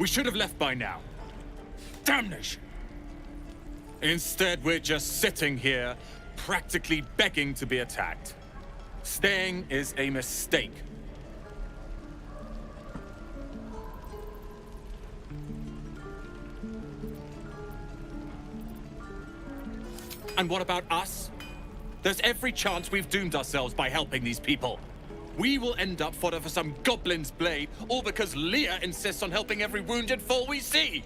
We should have left by now. Damnation! Instead, we're just sitting here, practically begging to be attacked. Staying is a mistake. And what about us? There's every chance we've doomed ourselves by helping these people. We will end up fodder for some goblin's blade, all because Leah insists on helping every wounded foe we see.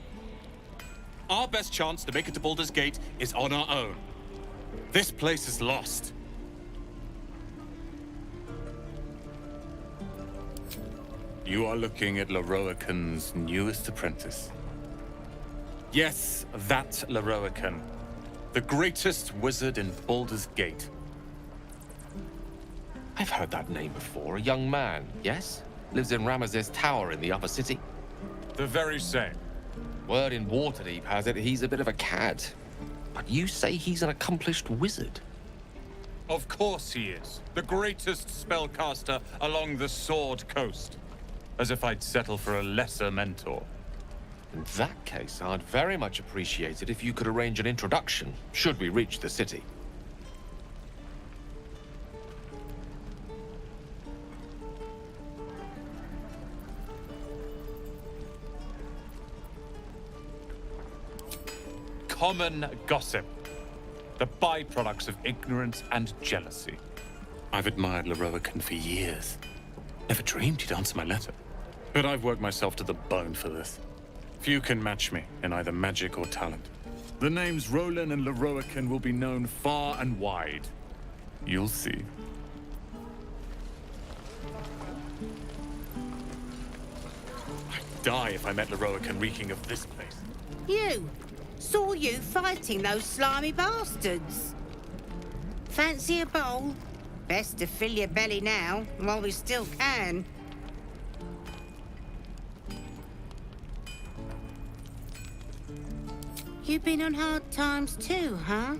Our best chance to make it to Baldur's Gate is on our own. This place is lost. You are looking at Leroican's newest apprentice. Yes, that Leroican. The greatest wizard in Baldur's Gate. I've heard that name before. A young man, yes? Lives in Ramazes Tower in the upper city. The very same. Word in Waterdeep has it he's a bit of a cad. But you say he's an accomplished wizard. Of course he is. The greatest spellcaster along the Sword Coast. As if I'd settle for a lesser mentor. In that case, I'd very much appreciate it if you could arrange an introduction, should we reach the city. Common gossip. The byproducts of ignorance and jealousy. I've admired Leroican for years. Never dreamed he'd answer my letter. But I've worked myself to the bone for this. Few can match me in either magic or talent. The names Roland and Leroican will be known far and wide. You'll see. I'd die if I met Leroican reeking of this place. You! Saw you fighting those slimy bastards. Fancy a bowl? Best to fill your belly now, while we still can. You've been on hard times too, huh?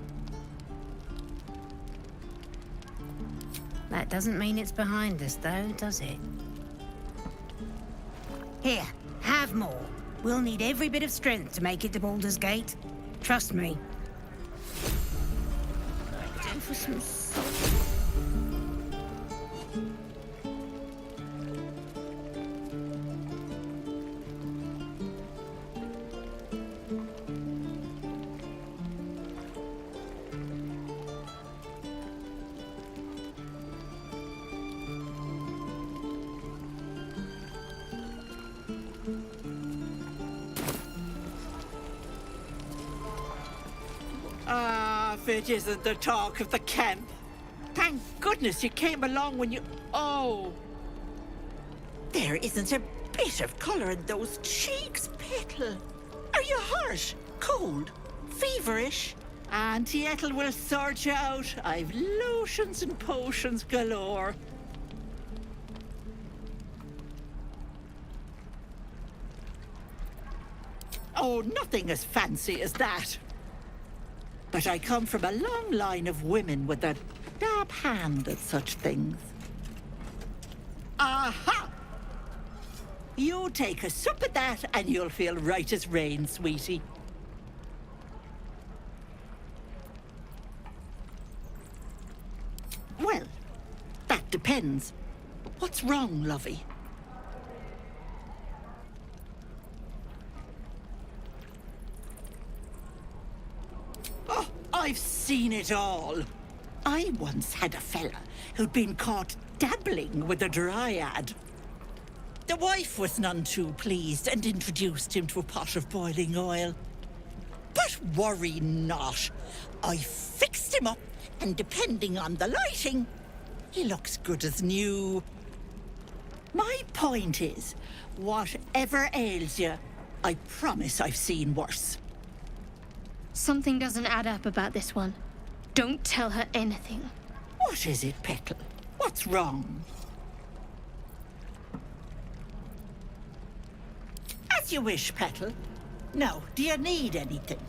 That doesn't mean it's behind us, though, does it? Here, have more. We'll need every bit of strength to make it to Baldur's Gate. Trust me. Do for some salt. If it isn't the talk of the camp. Thank goodness you came along when you... Oh! There isn't a bit of colour in those cheeks, Petal. Are you hurt? Cold? Feverish? Auntie Ethel will sort you out. I've lotions and potions galore. Oh, nothing as fancy as that. But I come from a long line of women with a dab hand at such things. Aha! You take a sup at that and you'll feel right as rain, sweetie. Well, that depends. What's wrong, lovey? Oh, I've seen it all. I once had a fella who'd been caught dabbling with a dryad. The wife was none too pleased and introduced him to a pot of boiling oil. But worry not. I fixed him up, and depending on the lighting, he looks good as new. My point is, whatever ails you, I promise I've seen worse. Something doesn't add up about this one. Don't tell her anything. What is it, Petal? What's wrong? As you wish, Petal. Now, do you need anything?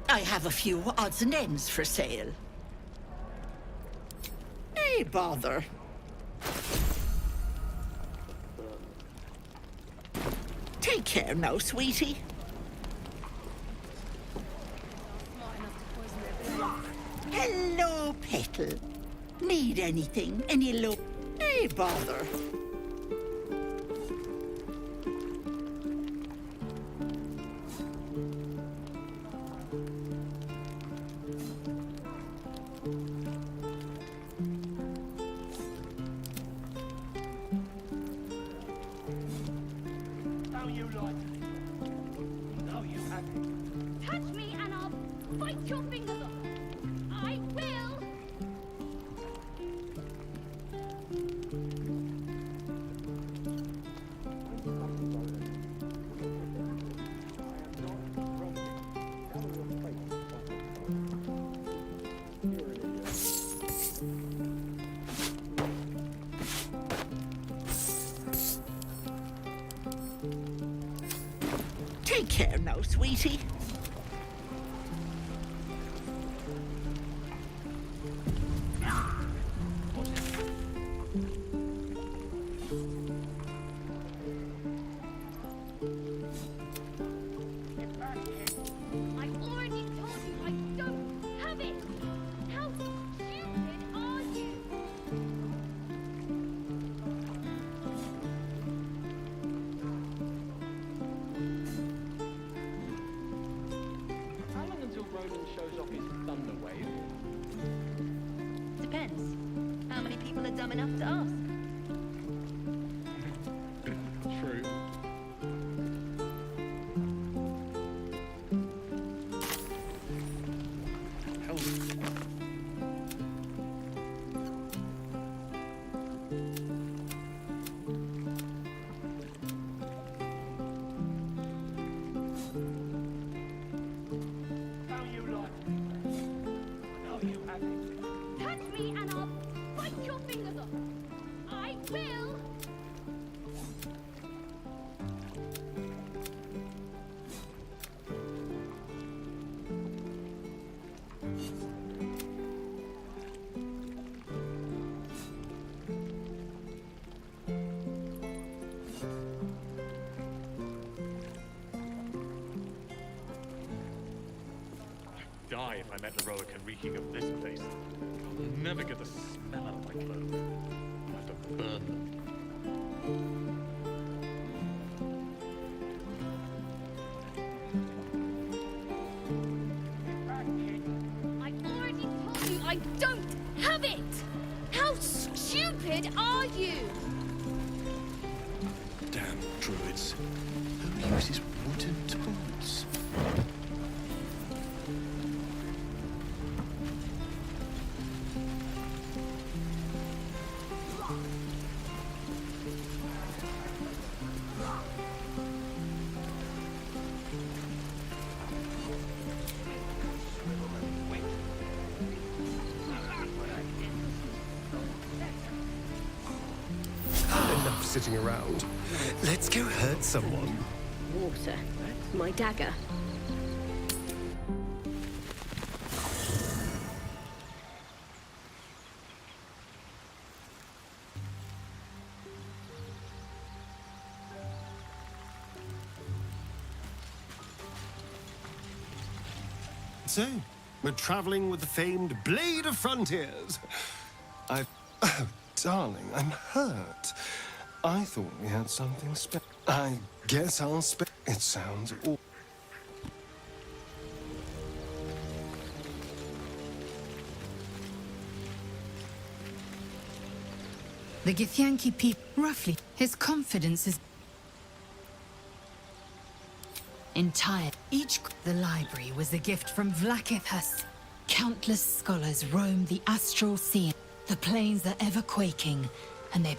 I have a few odds and ends for sale. Nay, bother. Take care now, sweetie. Hello, Petal. Need anything? Any look? Hey, bother. Touch me and I'll bite your fingers off. I will. Take care now, sweetie. I already told you I don't have it. How stupid are you? How long until Roland shows off his thunder wave? Depends. How many people are dumb enough to ask? True. How you like? Know you have it. Touch me and I'll bite your fingers off. I will. Die if I met Leroica reeking of this place. I'll never get the smell out of my clothes. I'll have to burn them. I already told you I don't have it. How stupid are you? Damn druids. Who uses wooden tools? Enough sitting around. Let's go hurt someone. Water. My dagger. So, we're traveling with the famed Blade of Frontiers. Oh, darling, I'm hurt. I thought we had something special. I guess I'll It sounds awful. The Githyanki people, roughly, his confidence is entire. The library was a gift from Vlakithus. Countless scholars roam the astral sea. The plains are ever quaking, and their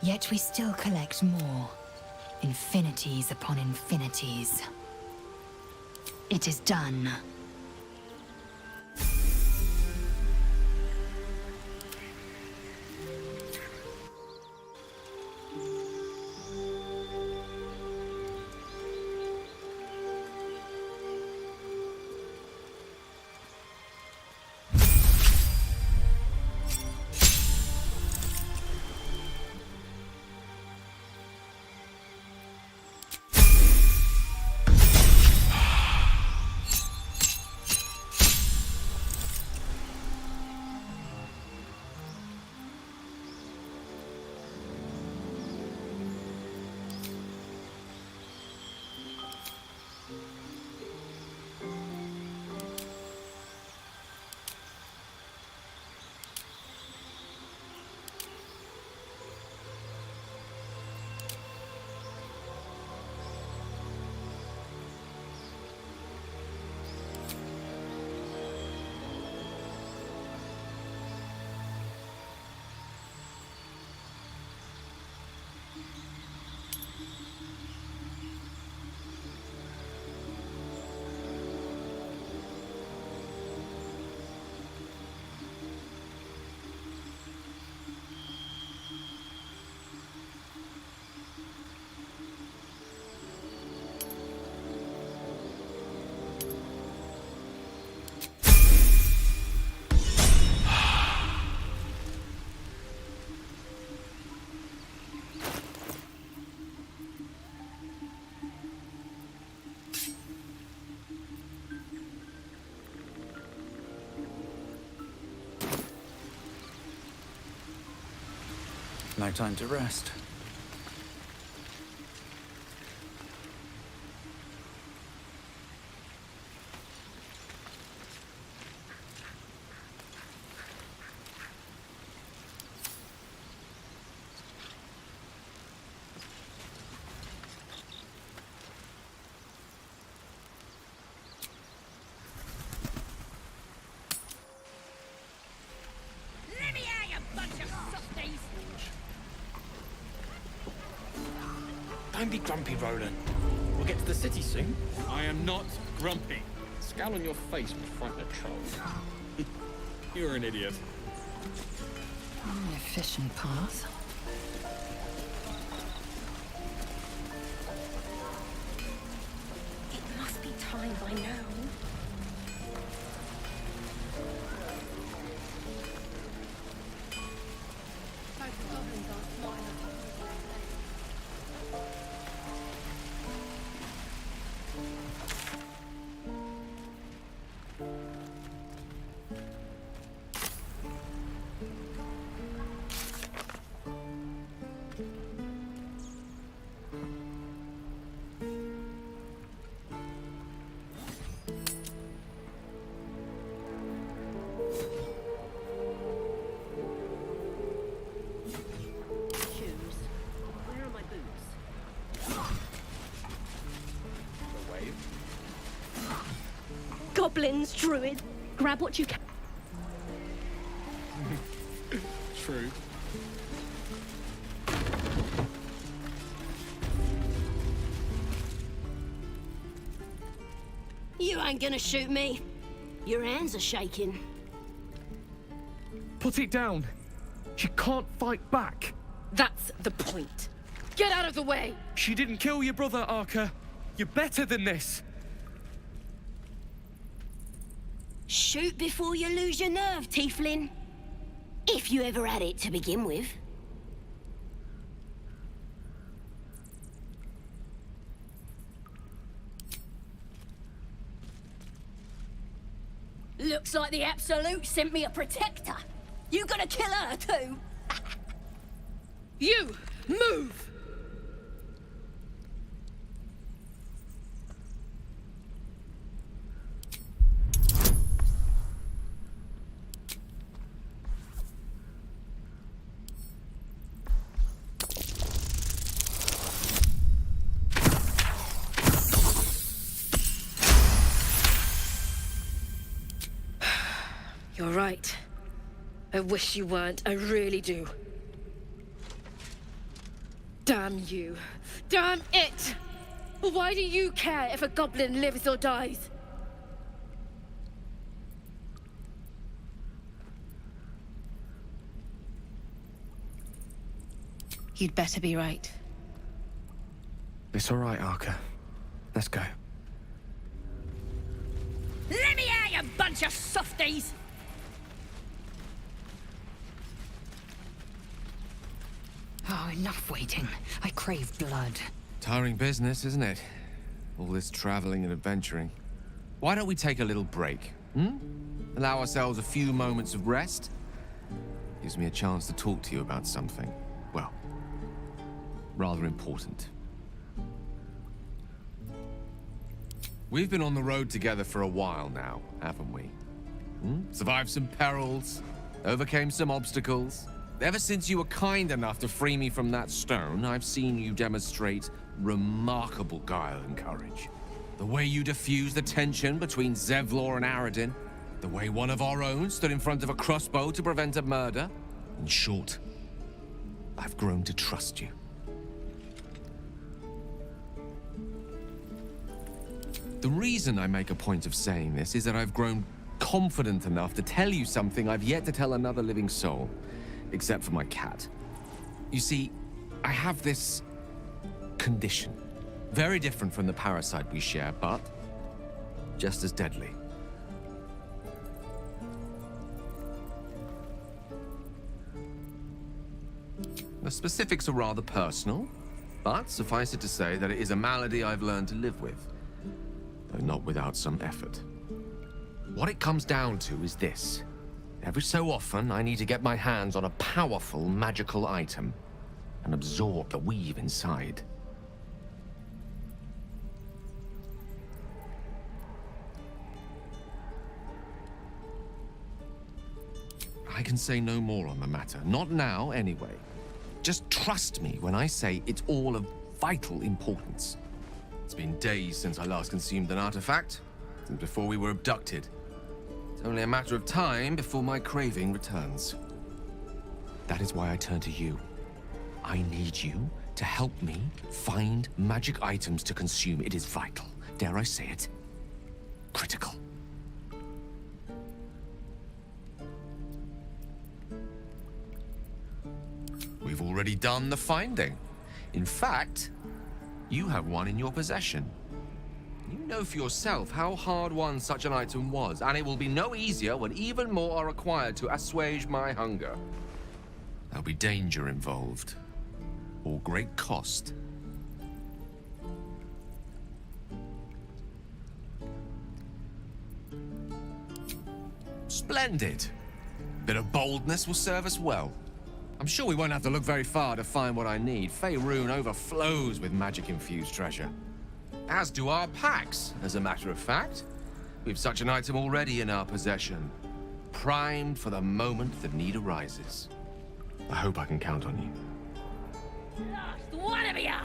yet we still collect more. Infinities upon infinities. It is done. No time to rest. Let me out, you bunch of softies! Don't be grumpy, Roland. We'll get to the city soon. I am not grumpy. Scowl on your face would frighten a child. You're an idiot. An efficient path. It must be time by now. Shoes. Where are my boots? The wave. Goblins, druid. Grab what you can. True. You ain't gonna shoot me. Your hands are shaking. Put it down. She can't fight back. That's the point. Get out of the way! She didn't kill your brother, Arca. You're better than this. Shoot before you lose your nerve, Tieflin. If you ever had it to begin with. Looks like the Absolute sent me a protector. You gonna kill her too? You, move! You're right. I wish you weren't. I really do. Damn you. Damn it! Why do you care if a goblin lives or dies? You'd better be right. It's all right, Arca. Let's go. Let me out, you bunch of softies! Oh, enough waiting. I crave blood. Tiring business, isn't it? All this traveling and adventuring. Why don't we take a little break? Allow ourselves a few moments of rest? Gives me a chance to talk to you about something, well, rather important. We've been on the road together for a while now, haven't we? Survived some perils, overcame some obstacles. Ever since you were kind enough to free me from that stone, I've seen you demonstrate remarkable guile and courage. The way you diffused the tension between Zevlor and Aradin. The way one of our own stood in front of a crossbow to prevent a murder. In short, I've grown to trust you. The reason I make a point of saying this is that I've grown confident enough to tell you something I've yet to tell another living soul. Except for my cat. You see, I have this condition. Very different from the parasite we share, but just as deadly. The specifics are rather personal, but suffice it to say that it is a malady I've learned to live with, though not without some effort. What it comes down to is this. Every so often, I need to get my hands on a powerful magical item. and absorb the weave inside. I can say no more on the matter. Not now, anyway. Just trust me when I say it's all of vital importance. It's been days since I last consumed an artifact, since before we were abducted. It's only a matter of time before my craving returns. That is why I turn to you. I need you to help me find magic items to consume. It is vital. Dare I say it? Critical. We've already done the finding. In fact, you have one in your possession. You know for yourself how hard-won such an item was, and it will be no easier when even more are required to assuage my hunger. There'll be danger involved, or great cost. Splendid. Bit of boldness will serve us well. I'm sure we won't have to look very far to find what I need. Faerun overflows with magic-infused treasure. As do our packs, as a matter of fact. We've such an item already in our possession. Primed for the moment the need arises. I hope I can count on you. Last one of ya!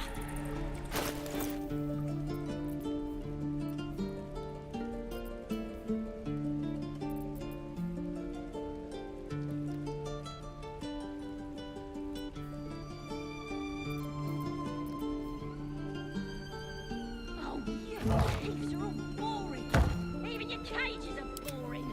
Oh, you thieves are all boring. Even your cages are boring.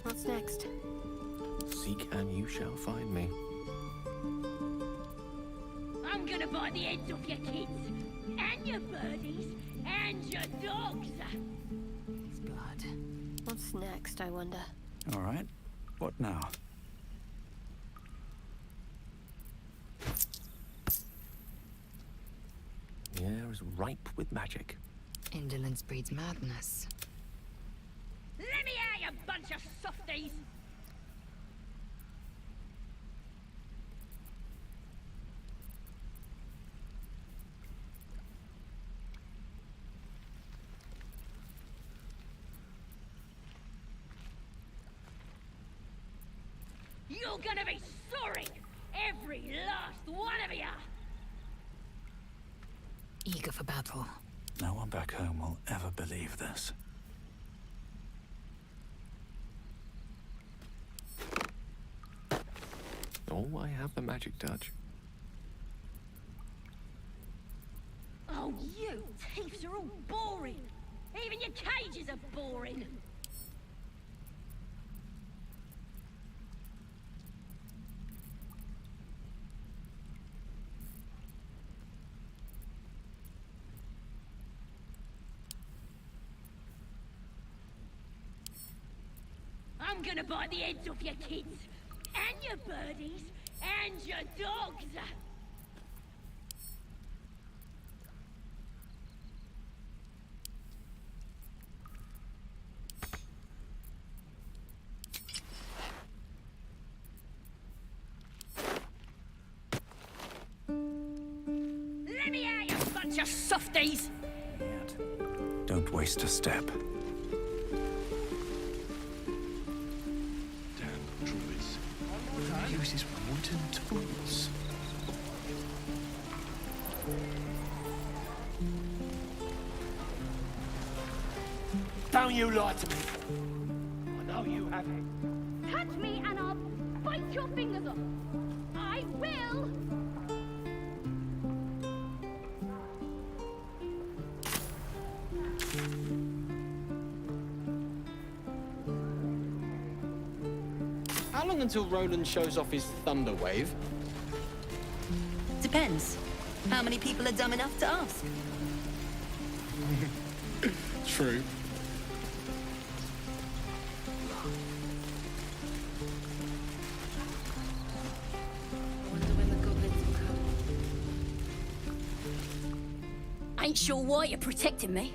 What's next? Seek and you shall find me. I'm gonna buy the heads off your kids, and your birdies, and your dogs. It's blood. What's next, I wonder? All right. What now? The air is ripe with magic. Indolence breeds madness. Let me out, you bunch of softies! You're gonna be sorry! Every last one of you! Eager for battle. No one back home will ever believe this. Oh, I have the magic touch. Oh, you thieves are all boring! Even your cages are boring! I'm gonna buy the heads off your kids, and your birdies, and your dogs! Let me out, you bunch of softies! Yet. Don't waste a step. Damn druids. Uses wooden tools. Don't you lie to me. I know you have it. Touch me and I'll bite your fingers off! I will! How long until Roland shows off his thunder wave? Depends. How many people are dumb enough to ask? True. Wonder when the goblins will come. I Ain't sure why you're protecting me.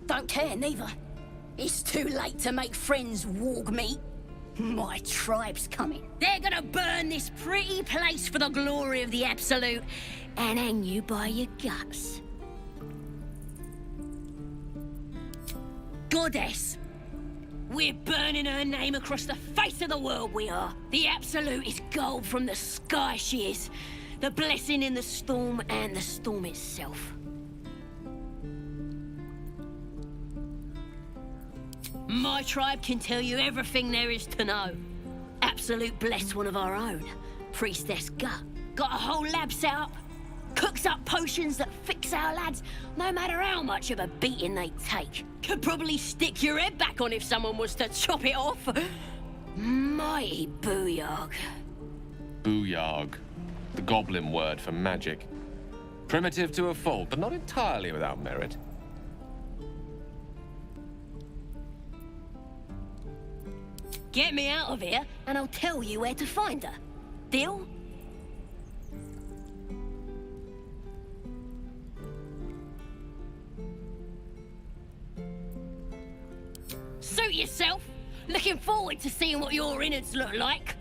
Don't care, neither. It's too late to make friends, warg meat. My tribe's coming. They're gonna burn this pretty place for the glory of the Absolute and hang you by your guts. Goddess. We're burning her name across the face of the world, we are. The Absolute is gold from the sky, she is. The blessing in the storm and the storm itself. My tribe can tell you everything there is to know. Absolute blessed one of our own. Priestess Gut. Got a whole lab set up. Cooks up potions that fix our lads, no matter how much of a beating they take. Could probably stick your head back on if someone was to chop it off. Mighty booyog. Booyog. The goblin word for magic. Primitive to a fault, but not entirely without merit. Get me out of here, and I'll tell you where to find her. Deal? Suit yourself. Looking forward to seeing what your innards look like.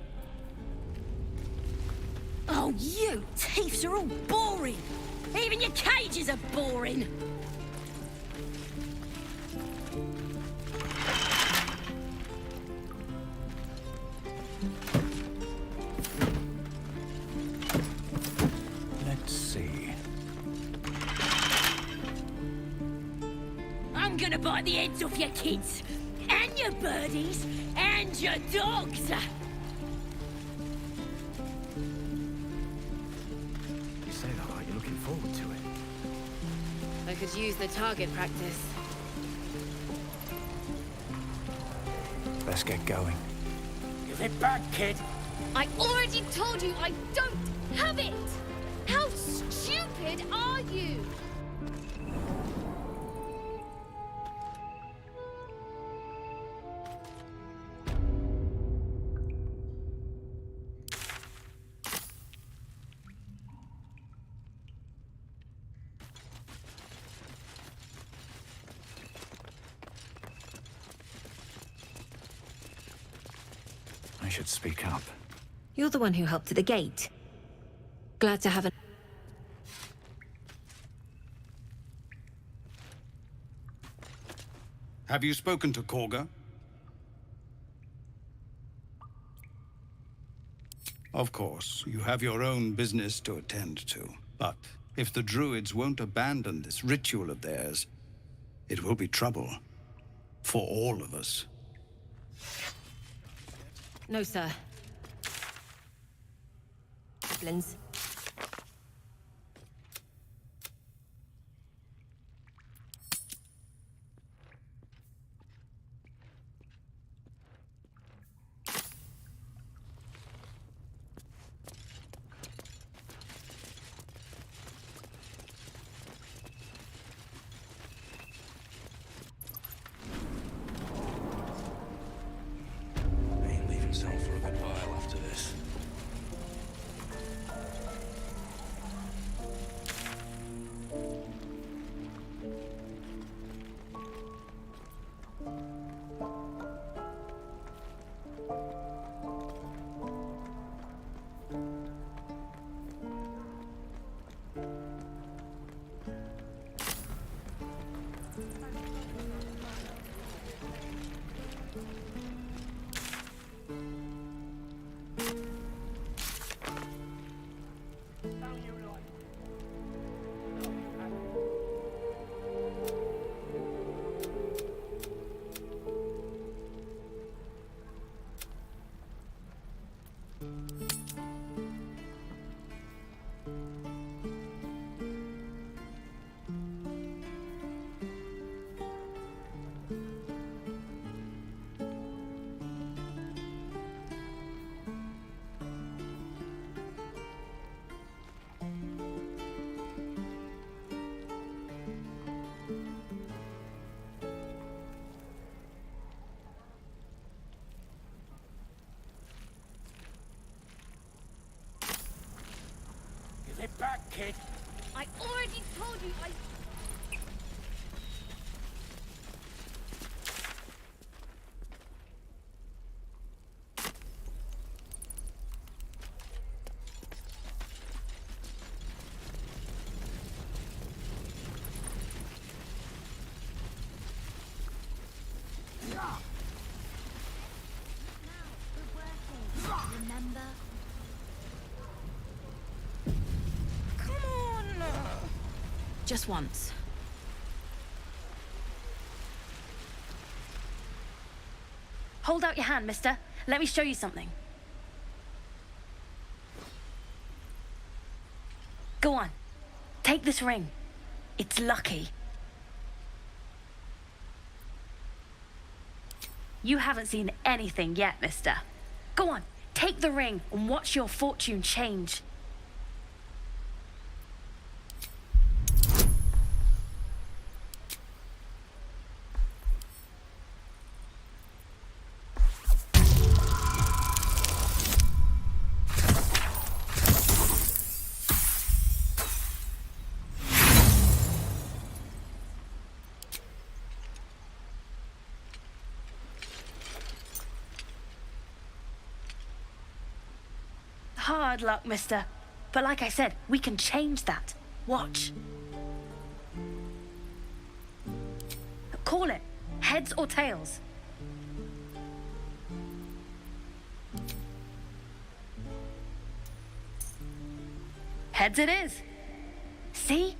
Oh, you thieves are all boring. Even your cages are boring. Let's see. I'm gonna bite the heads off your kids, and your birdies, and your dogs. You say that like you're looking forward to it. I could use the target practice. Let's get going. Give it back, kid. I already told you I don't have it! How stupid are you? I should speak up. You're the one who helped at the gate. Glad to have a... Have you spoken to Korga? Of course, you have your own business to attend to. But if the Druids won't abandon this ritual of theirs, it will be trouble. For all of us. No, sir. Goblins. Ain't leaving town for a good while after this. Give it back, kid. I already told you I... Remember? Just once. Hold out your hand, mister. Let me show you something. Go on. Take this ring. It's lucky. You haven't seen anything yet, mister. Go on. Take the ring and watch your fortune change. Hard luck, mister. But like I said, we can change that. Watch. Call it. Heads or tails. Heads it is. See?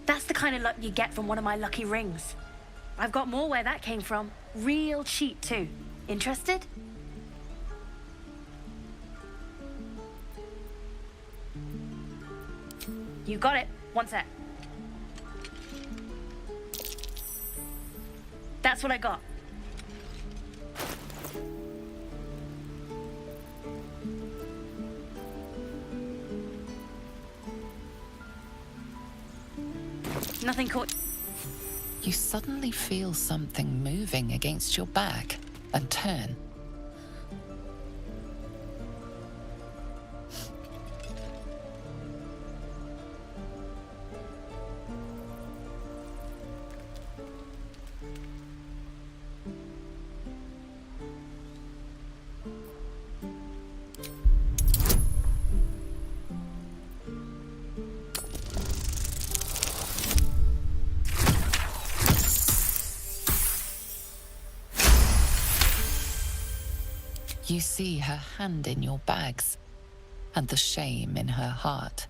That's the kind of luck you get from one of my lucky rings. I've got more where that came from. Real cheap, too. Interested? You got it. One sec. That's what I got. Nothing caught. You suddenly feel something moving against your back and turn. You see her hand in your bags and the shame in her heart.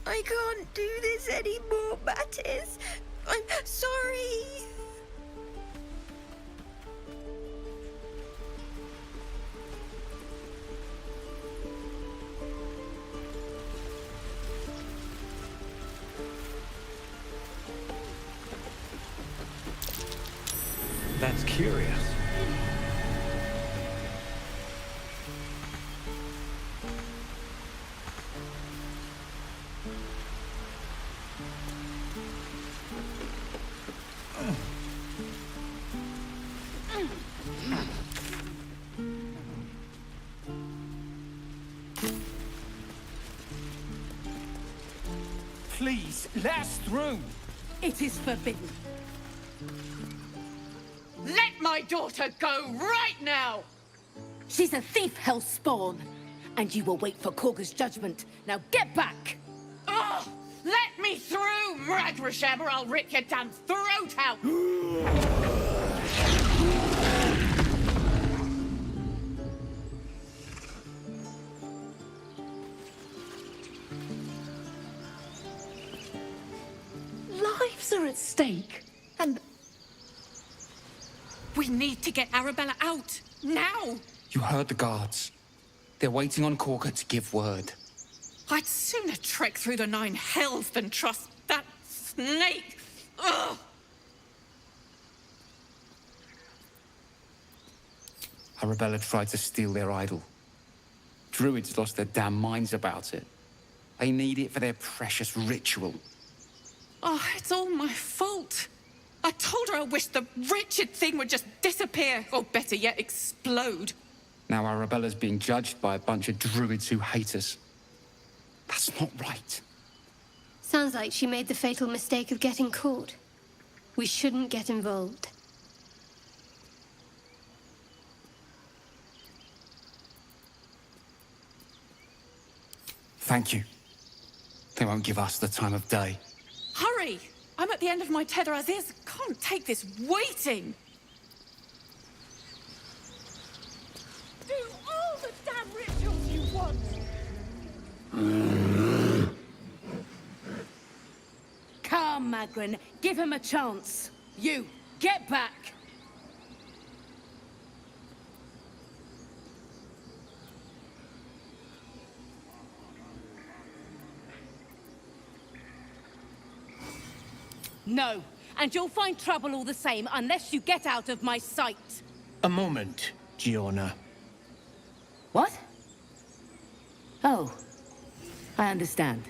I can't do this anymore, Mattis. I'm sorry. That's curious. Please, let us through. It is forbidden. Let my daughter go right now! She's a thief, hellspawn. And you will wait for Korga's judgment. Now get back! Oh, let me through, Mragrasham, or I'll rip your damn throat out! Lives are at stake. And We need to get Arabella out, now! You heard the guards. They're waiting on Korga to give word. I'd sooner trek through the 9 hells than trust that snake! Ugh! Arabella tried to steal their idol. Druids lost their damn minds about it. They need it for their precious ritual. Oh, it's all my fault. I told her I wished the wretched thing would just disappear, or better yet, explode. Now Arabella's being judged by a bunch of druids who hate us. That's not right. Sounds like she made the fatal mistake of getting caught. We shouldn't get involved. Thank you. They won't give us the time of day. Hurry! I'm at the end of my tether as is. Can't take this waiting. Do all the damn rituals you want. Calm, Magrin. Give him a chance. You, get back. No, and you'll find trouble all the same unless you get out of my sight. A moment, Giona. What? Oh, I understand.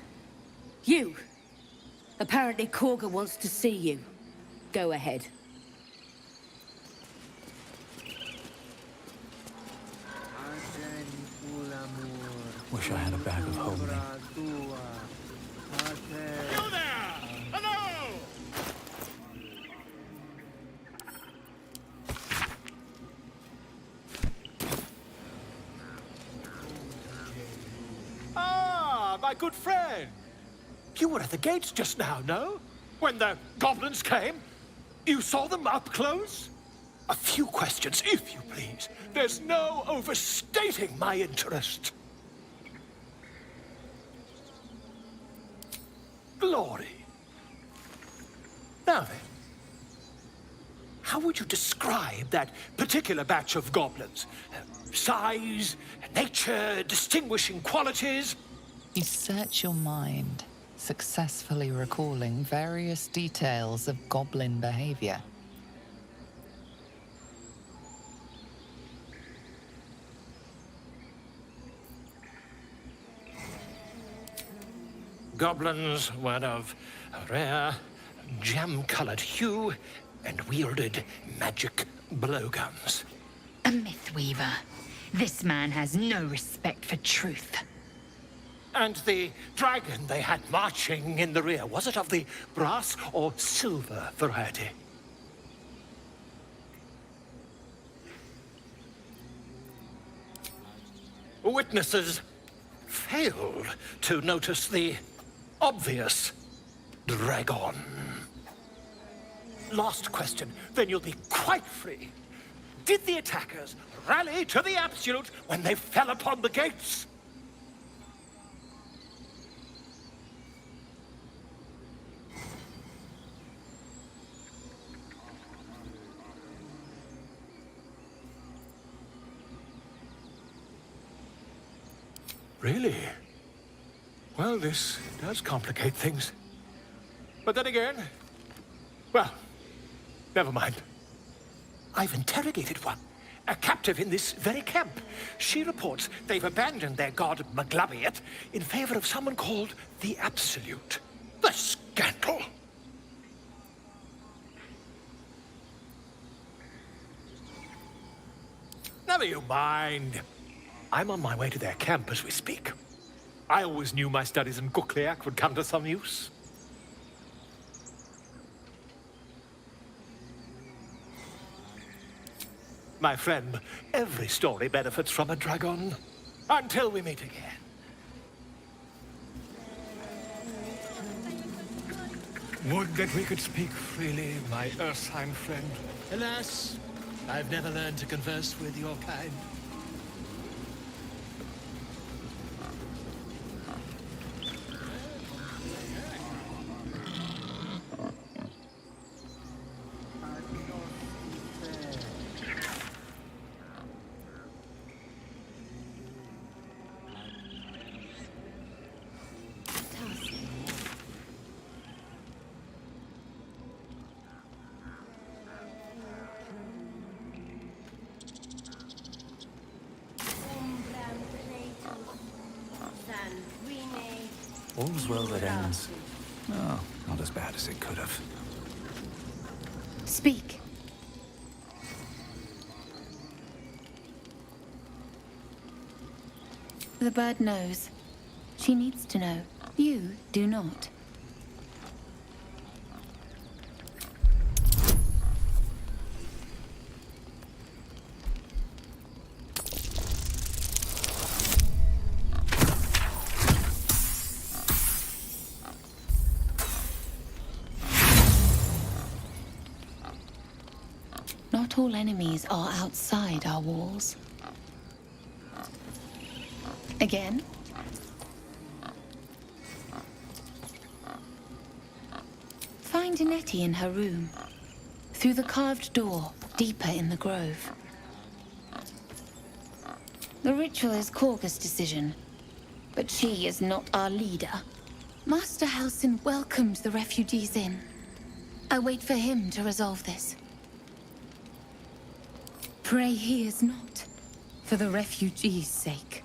You. Apparently Korga wants to see you. Go ahead. Wish I had a bag of holding. You there! Hello! Ah, my good friend. You were at the gates just now, no? When the goblins came? You saw them up close? A few questions, if you please. There's no overstating my interest. Glory. Now then, how would you describe that particular batch of goblins? Size, nature, distinguishing qualities? You search your mind, successfully recalling various details of goblin behavior. Goblins were of a rare, jam-colored hue and wielded magic blowguns. A mythweaver. This man has no respect for truth. And the dragon they had marching in the rear, was it of the brass or silver variety? Witnesses failed to notice the obvious dragon. Last question, then you'll be quite free. Did the attackers rally to the absolute when they fell upon the gates? Really? Well, this does complicate things. But then again, well, never mind. I've interrogated one, a captive in this very camp. She reports they've abandoned their god Maglabiet in favor of someone called the Absolute. The scandal! Never you mind. I'm on my way to their camp as we speak. I always knew my studies in Kukliak would come to some use. My friend, every story benefits from a dragon. Until we meet again. Would that we could speak freely, my Ursine friend. Alas, I've never learned to converse with your kind. All's well that ends. Oh, not as bad as it could have. Speak. The bird knows. She needs to know. You do not. Not all enemies are outside our walls. Again? Find Nettie in her room. Through the carved door, deeper in the grove. The ritual is Korga's decision, but she is not our leader. Master Halsin welcomed the refugees in. I wait for him to resolve this. Pray he is not, for the refugees' sake.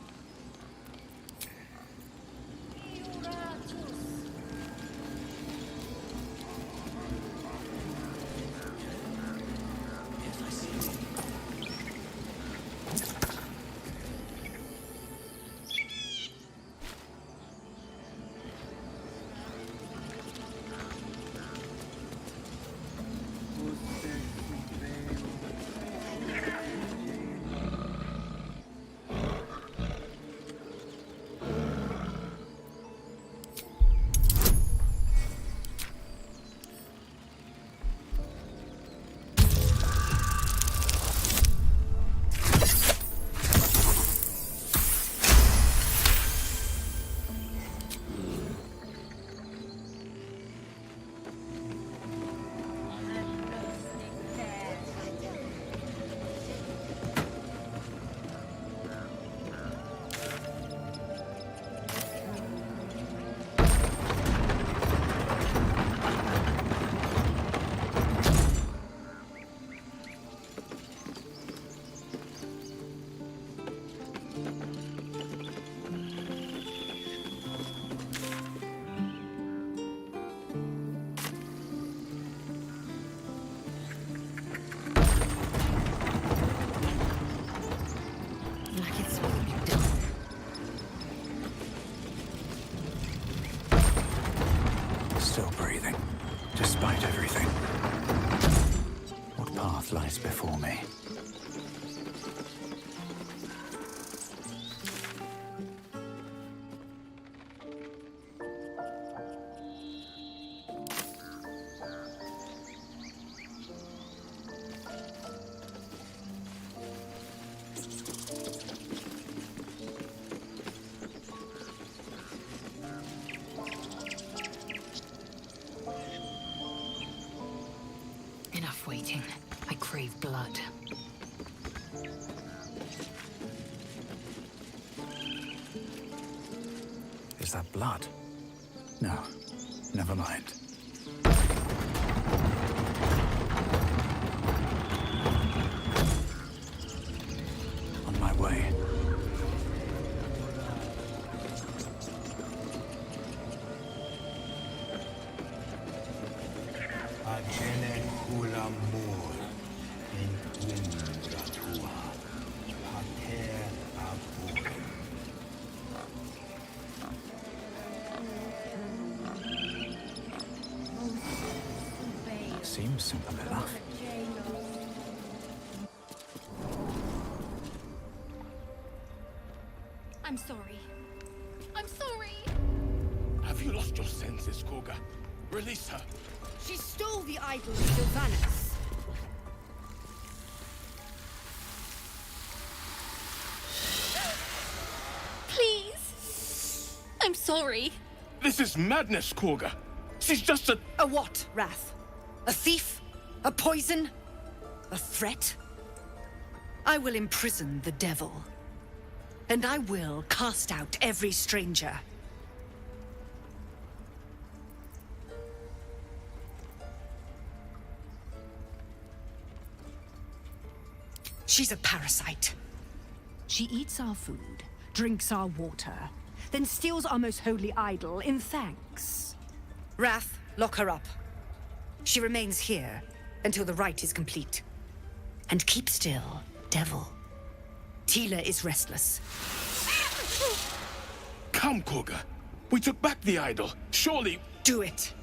Still breathing, despite everything. What path lies before me? Enough waiting. I crave blood. Is that blood? No, never mind. On my way. Seems simple enough. I'm sorry. I'm sorry. Have you lost your senses, Korga? Release her. She stole the idol of Sylvanas. Please. I'm sorry. This is madness, Korga. She's just a... A what, Wrath? A thief? A poison? A threat? I will imprison the devil. And I will cast out every stranger. She's a parasite. She eats our food, drinks our water, then steals our most holy idol in thanks. Wrath, lock her up. She remains here until the rite is complete. And keep still, devil. Tila is restless. Come, Koga. We took back the idol. Surely... Do it.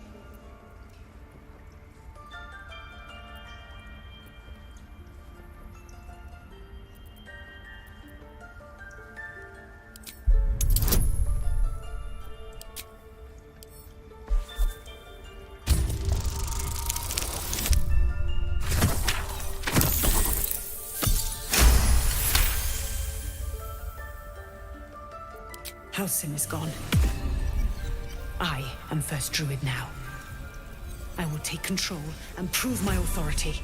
Halsin is gone. I am first druid now. I will take control and prove my authority.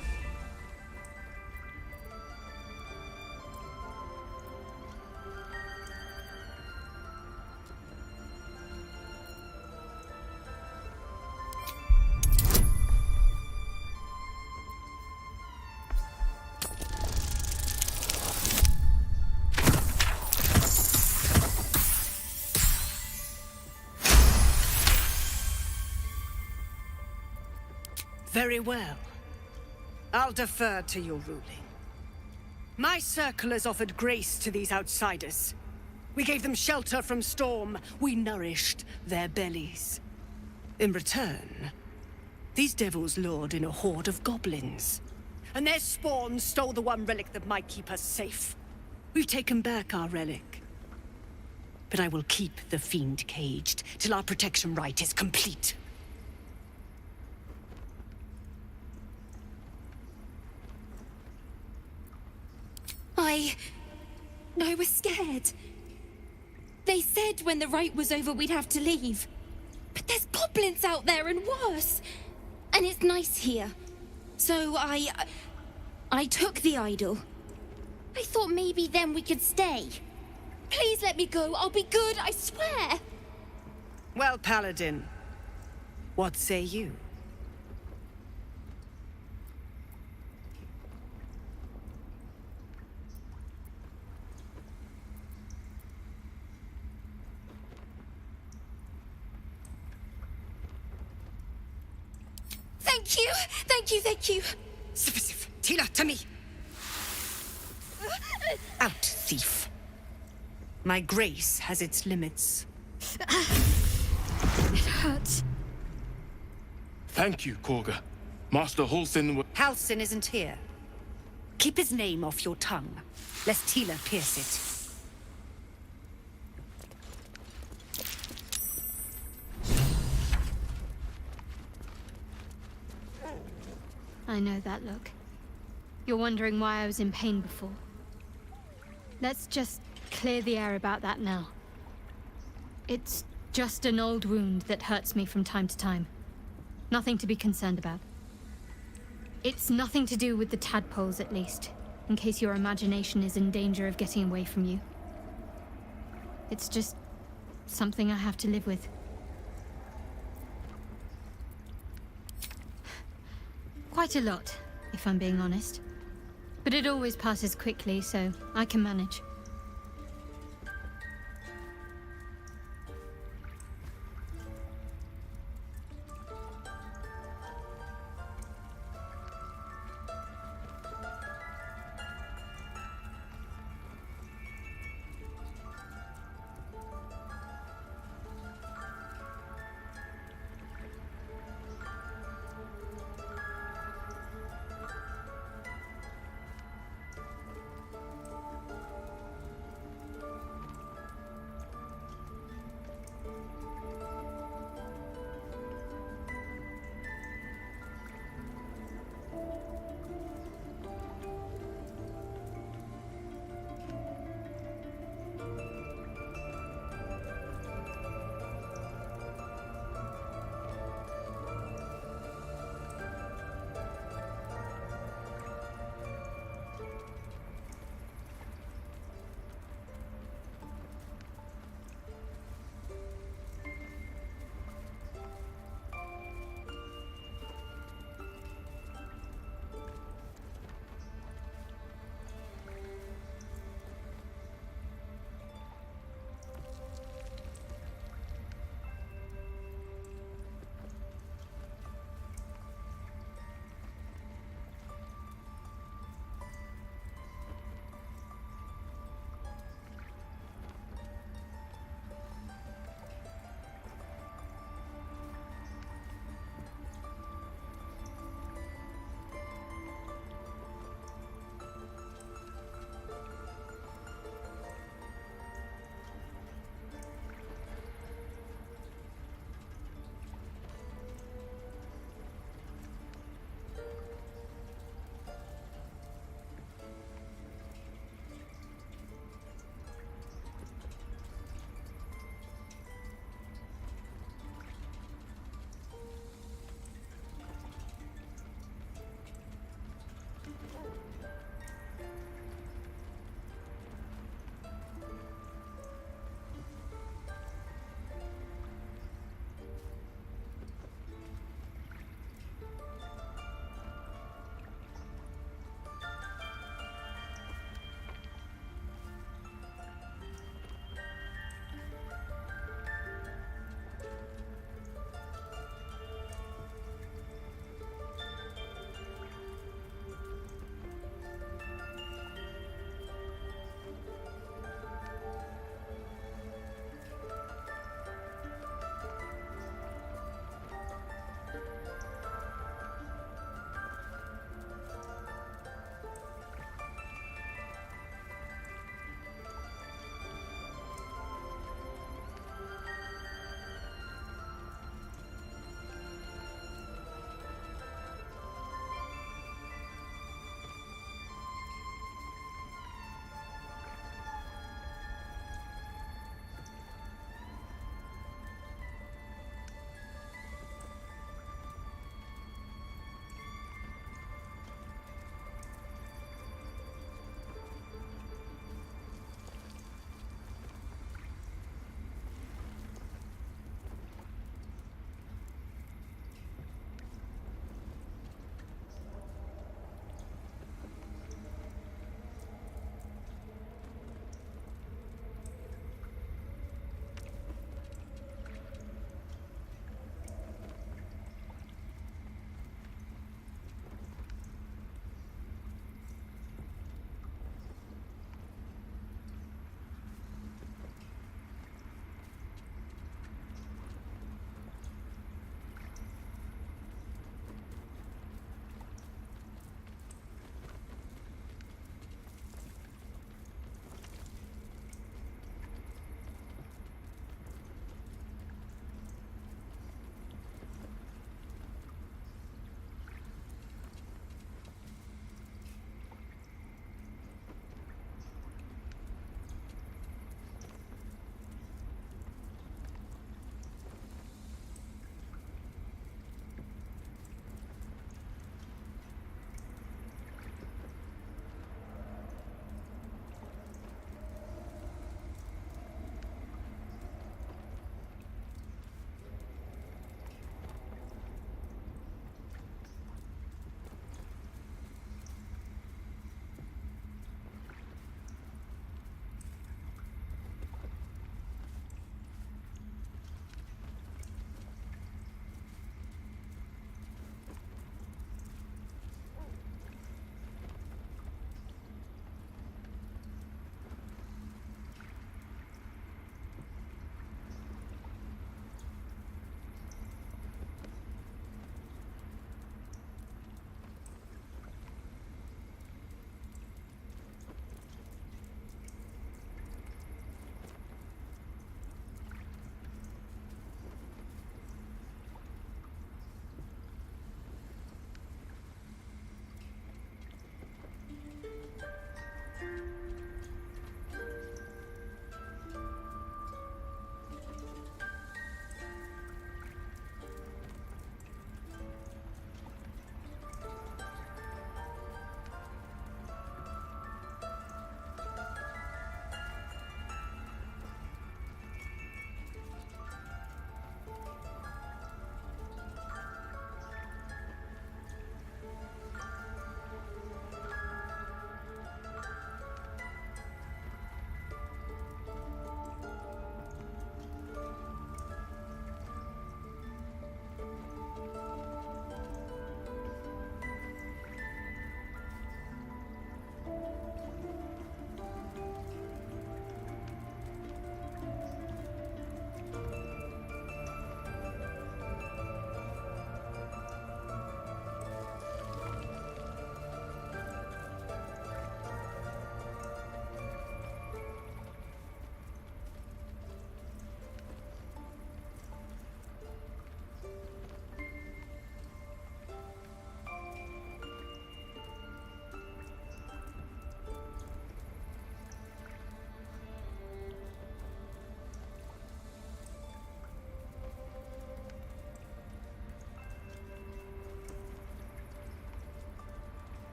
Very well. I'll defer to your ruling. My circle has offered grace to these outsiders. We gave them shelter from storm. We nourished their bellies. In return, these devils lured in a horde of goblins. And their spawn stole the one relic that might keep us safe. We've taken back our relic. But I will keep the fiend caged till our protection rite is complete. I was scared. They said when the rite was over we'd have to leave. But there's goblins out there and worse. And it's nice here. So I took the idol. I thought maybe then we could stay. Please let me go. I'll be good, I swear. Well, Paladin, what say you? Thank you! Thank you, thank you! Sif, Tila, to me! Out, thief. My grace has its limits. It hurts. Thank you, Koga. Master Halsin... Halsin isn't here. Keep his name off your tongue, lest Tila pierce it. I know that look. You're wondering why I was in pain before. Let's just clear the air about that now. It's just an old wound that hurts me from time to time. Nothing to be concerned about. It's nothing to do with the tadpoles, at least, in case your imagination is in danger of getting away from you. It's just something I have to live with. Quite a lot, if I'm being honest. But it always passes quickly, so I can manage.